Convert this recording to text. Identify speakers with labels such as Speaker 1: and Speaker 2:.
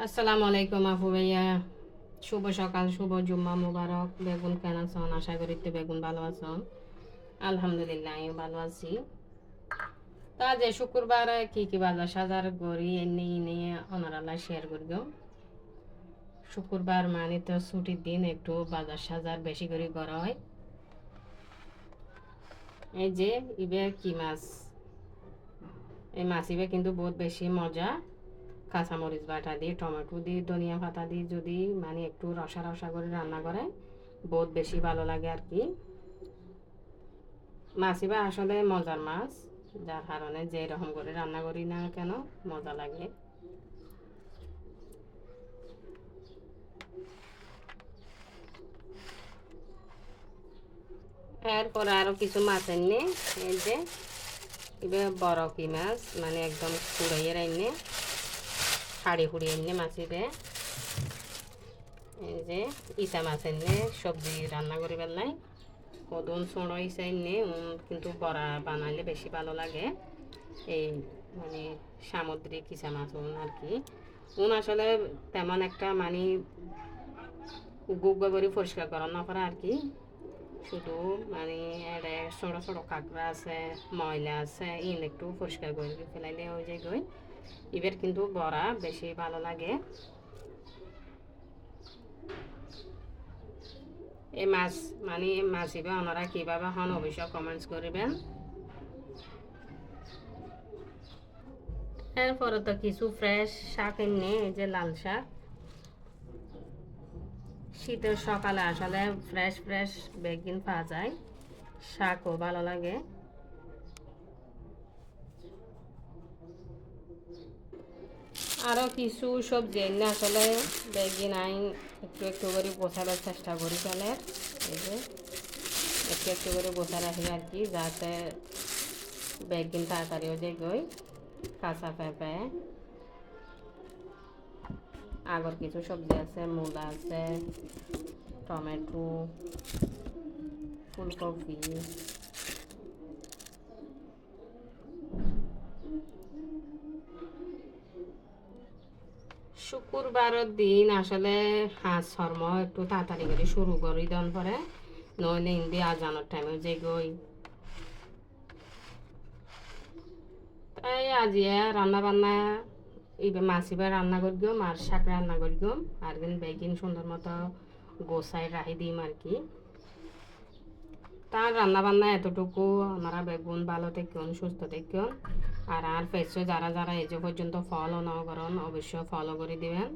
Speaker 1: আসসালামু আলাইকুম আপু ভাইয়া, শুভ সকাল, শুভ জুম্মা মুবারক। বেগুন কেন আছেন? আশা করি তো বেগুন ভালো আছেন। আলহামদুলিল্লাহ আমিও ভালো আছি। তা যে শুক্রবার কি কি বাজার সাজার করি এনে নিয়ে অনারালা শেয়ার করি গো। শুক্রবার মানে তো ছুটির দিন, একটু বাজার সাজার বেশি করে করা হয়। এই যে ইবে কি মাছ, এই মাছ ইবে কিন্তু বহুত বেশি মজা। কাঁচামরিচ বাটা দিয়ে, টমেটো দিয়ে, ধনিয়া পাতা দিয়ে যদি মানে একটু রসা রসা করে রান্না করে বহুত বেশি ভালো লাগে আর কি। মাছই বা আসলে মজার মাছ, যার কারণে যে রকম করে রান্না করি না কেন মজা লাগে। এরপরে আরও কিছু মাছ এনে, এই যে এবার বড় কি মাছ মানে একদম কুড়াইয়ের এনে হাড়ি হুড়ি এনে মাছ ইবে, এই যে ইসা মাছ এনে সবজি রান্না করি বেলাই কদন ছোঁড়ো ইসা এনে কিন্তু বড়া বানাইলে বেশি ভালো লাগে। এই মানে সামুদ্রিক ইসা মাছ আর কি। আসলে তেমন একটা মানে গুগা করে পরিষ্কার করা না পারে আর কি। শুধু মানে এটা ছোটো ছোটো কাঁকড়া আছে, ময়লা আছে, একটু পরিষ্কার করে ফেলাইলে ওই যে গই এবার কিন্তু বড়া বেশি ভালো লাগে। এই মাছ মানে মাছ এবার ওনারা কীভাবে হন অবশ্যই কমেন্টস করবেন। এরপরে তো কিছু ফ্রেশ শাক এনে, এই যে লাল শাক, শীতের সকালে আসলে ফ্রেশ ফ্রেশ বেগিন পাওয়া যায়, শাকও ভালো লাগে। আরও কিছু সবজি এনে আসলে বেগিন আইন একটু একটু করে বসানোর চেষ্টা করি চলে, এই যে একটু একটু করে বসা রাখি আর কি, যাতে বেগিন তাড়াতাড়িও যে গই। কাঁচা পেঁপে, আগর কিছু সবজি আছে, মূলা আছে, টমেটো, ফুলকপি। শুক্রবারের দিন আসলে হাঁস শর্ম একটু তাড়াতাড়ি করে শুরু করি দেন পরে, নইলে ইন্দি আজানোর টাইমে যে গই। তাই আজিয়া রান্না বান্না এবার মাছ এবার রান্না করি গম, আর শাক রান্না করি গম, আর দিন বেগিন সুন্দর মতো গোসাই রাখি দিম আর কি। তার রান্না বান্না এতটুকু, আমরা বেগুন ভালো থেকুন, সুস্থ থেকুন। আর পেজে যারা যারা এই যে পর্যন্ত ফলো না করেন অবশ্যই ফলো করে দিবেন।